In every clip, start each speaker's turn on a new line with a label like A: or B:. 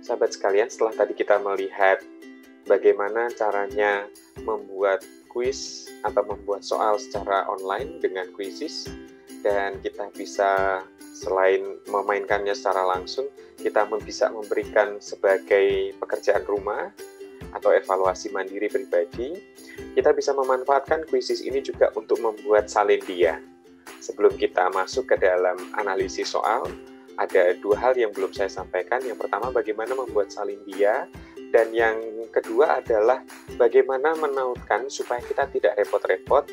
A: Sahabat sekalian, setelah tadi kita melihat bagaimana caranya membuat kuis atau membuat soal secara online dengan Quizizz, dan kita bisa selain memainkannya secara langsung, kita bisa memberikan sebagai pekerjaan rumah atau evaluasi mandiri pribadi. Kita bisa memanfaatkan Quizizz ini juga untuk membuat salindia. Sebelum kita masuk ke dalam analisis soal, ada dua hal yang belum saya sampaikan. Yang pertama, bagaimana membuat salindia, dan yang kedua adalah bagaimana menautkan supaya kita tidak repot-repot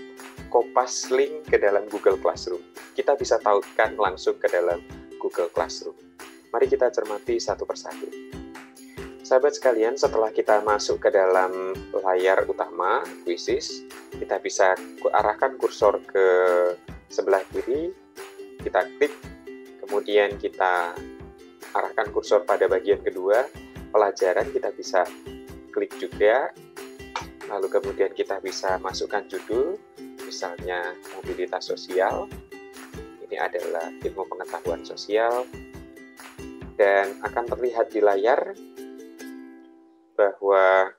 A: kopas link ke dalam Google Classroom. Kita bisa tautkan langsung ke dalam Google Classroom. Mari kita cermati satu persatu. Sahabat sekalian, setelah kita masuk ke dalam layar utama Quizizz, kita bisa arahkan kursor ke sebelah kiri, kita klik, kemudian kita arahkan kursor pada bagian kedua, pelajaran, kita bisa klik juga, lalu kemudian kita bisa masukkan judul, misalnya mobilitas sosial, ini adalah ilmu pengetahuan sosial, dan akan terlihat di layar bahwa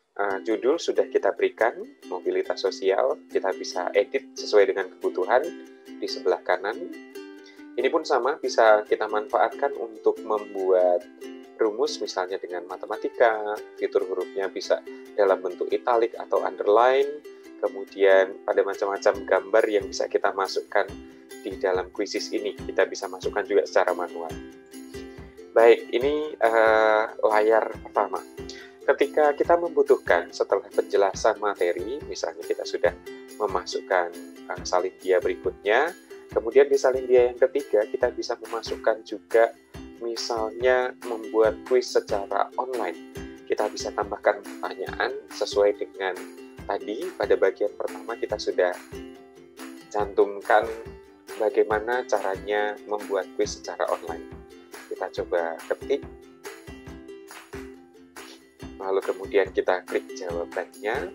A: judul sudah kita berikan, mobilitas sosial, kita bisa edit sesuai dengan kebutuhan di sebelah kanan. Ini pun sama, bisa kita manfaatkan untuk membuat rumus, misalnya dengan matematika, fitur hurufnya bisa dalam bentuk italic atau underline, kemudian pada macam-macam gambar yang bisa kita masukkan di dalam Quizizz ini, kita bisa masukkan juga secara manual. Baik, ini layar pertama. Ketika kita membutuhkan setelah penjelasan materi, misalnya kita sudah memasukkan salindia berikutnya, kemudian di salindia yang ketiga kita bisa memasukkan juga misalnya membuat kuis secara online. Kita bisa tambahkan pertanyaan sesuai dengan tadi pada bagian pertama kita sudah cantumkan bagaimana caranya membuat kuis secara online. Kita coba ketik, lalu kemudian kita klik jawabannya,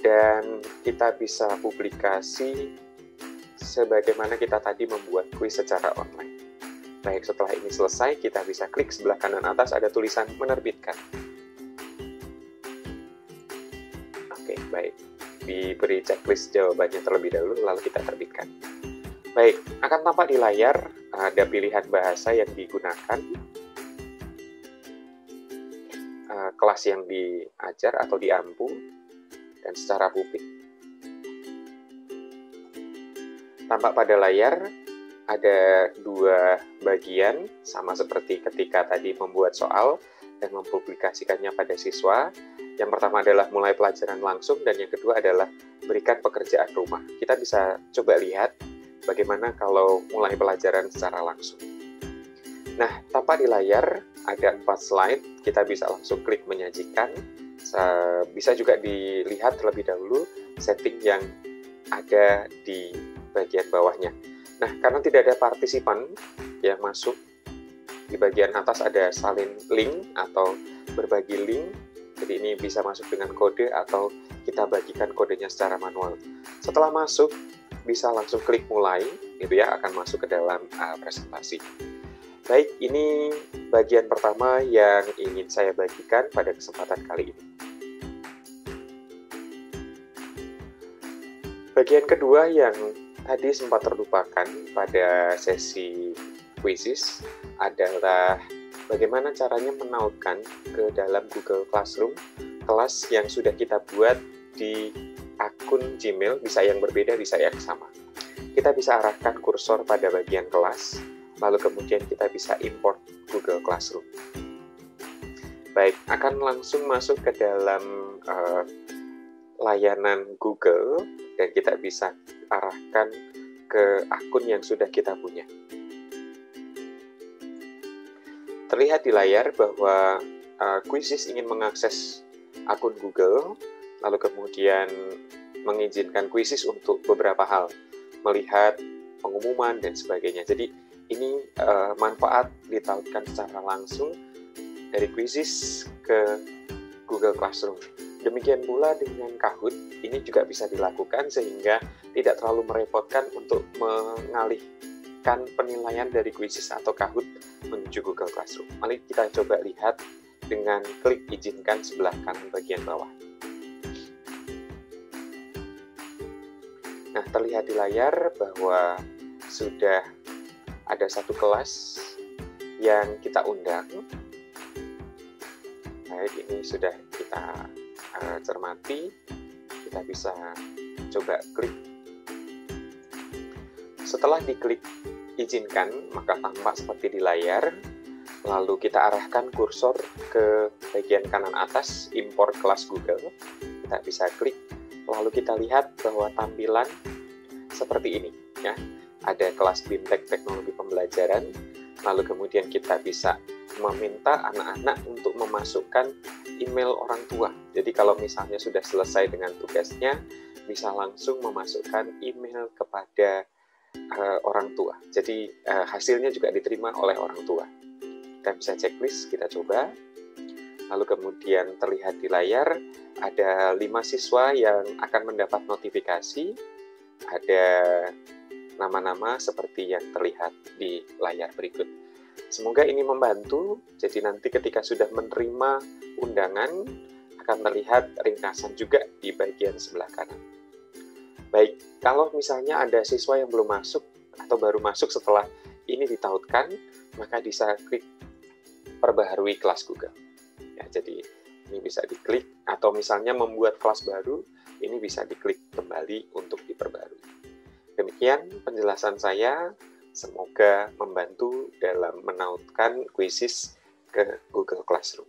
A: dan kita bisa publikasi sebagaimana kita tadi membuat kuis secara online. Baik, setelah ini selesai, kita bisa klik sebelah kanan atas ada tulisan menerbitkan. Oke, baik. Diberi checklist jawabannya terlebih dahulu, lalu kita terbitkan. Baik, akan tampak di layar ada pilihan bahasa yang digunakan, kelas yang diajar atau diampu, dan secara publik. Tampak pada layar ada dua bagian, sama seperti ketika tadi membuat soal dan mempublikasikannya pada siswa. Yang pertama adalah mulai pelajaran langsung, dan yang kedua adalah berikan pekerjaan rumah. Kita bisa coba lihat bagaimana kalau mulai pelajaran secara langsung. Nah, tampak di layar ada 4 slide, kita bisa langsung klik menyajikan. Bisa juga dilihat terlebih dahulu setting yang ada di bagian bawahnya. Nah, karena tidak ada partisipan yang masuk, di bagian atas ada salin link atau berbagi link, jadi ini bisa masuk dengan kode atau kita bagikan kodenya secara manual. Setelah masuk, bisa langsung klik mulai, itu ya, akan masuk ke dalam presentasi. Baik, ini bagian pertama yang ingin saya bagikan pada kesempatan kali ini. Bagian kedua yang tadi sempat terlupakan pada sesi Quizizz adalah bagaimana caranya menautkan ke dalam Google Classroom kelas yang sudah kita buat di akun Gmail, bisa yang berbeda, bisa yang sama. Kita bisa arahkan kursor pada bagian kelas, lalu kemudian kita bisa import Google Classroom. Baik, akan langsung masuk ke dalam layanan Google, dan kita bisa arahkan ke akun yang sudah kita punya. Terlihat di layar bahwa Quizizz ingin mengakses akun Google, lalu kemudian mengizinkan Quizizz untuk beberapa hal, melihat pengumuman dan sebagainya. Jadi ini manfaat ditautkan secara langsung dari Quizizz ke Google Classroom. Demikian pula dengan Kahoot, ini juga bisa dilakukan sehingga tidak terlalu merepotkan untuk mengalih menaikkan penilaian dari Quizzes atau Kahoot menuju Google Classroom? Mari kita coba lihat dengan klik izinkan sebelah kanan bagian bawah. Nah, terlihat di layar bahwa sudah ada satu kelas yang kita undang. Baik, ini sudah kita cermati. Kita bisa coba klik. Setelah diklik izinkan, maka tampak seperti di layar. Lalu kita arahkan kursor ke bagian kanan atas, import kelas Google. Kita bisa klik, lalu kita lihat bahwa tampilan seperti ini. Ya. Ada kelas BIMTEK Teknologi Pembelajaran, lalu kemudian kita bisa meminta anak-anak untuk memasukkan email orang tua. Jadi kalau misalnya sudah selesai dengan tugasnya, bisa langsung memasukkan email kepada orang tua. Jadi hasilnya juga diterima oleh orang tua. Kita bisa checklist, kita coba. Lalu kemudian terlihat di layar ada 5 siswa yang akan mendapat notifikasi. Ada nama-nama seperti yang terlihat di layar berikut. Semoga ini membantu. Jadi nanti ketika sudah menerima undangan akan terlihat ringkasan juga di bagian sebelah kanan. Baik, kalau misalnya ada siswa yang belum masuk atau baru masuk setelah ini ditautkan, maka bisa klik perbaharui kelas Google. Ya, jadi ini bisa diklik, atau misalnya membuat kelas baru, ini bisa diklik kembali untuk diperbarui. Demikian penjelasan saya, semoga membantu dalam menautkan Quizzes ke Google Classroom.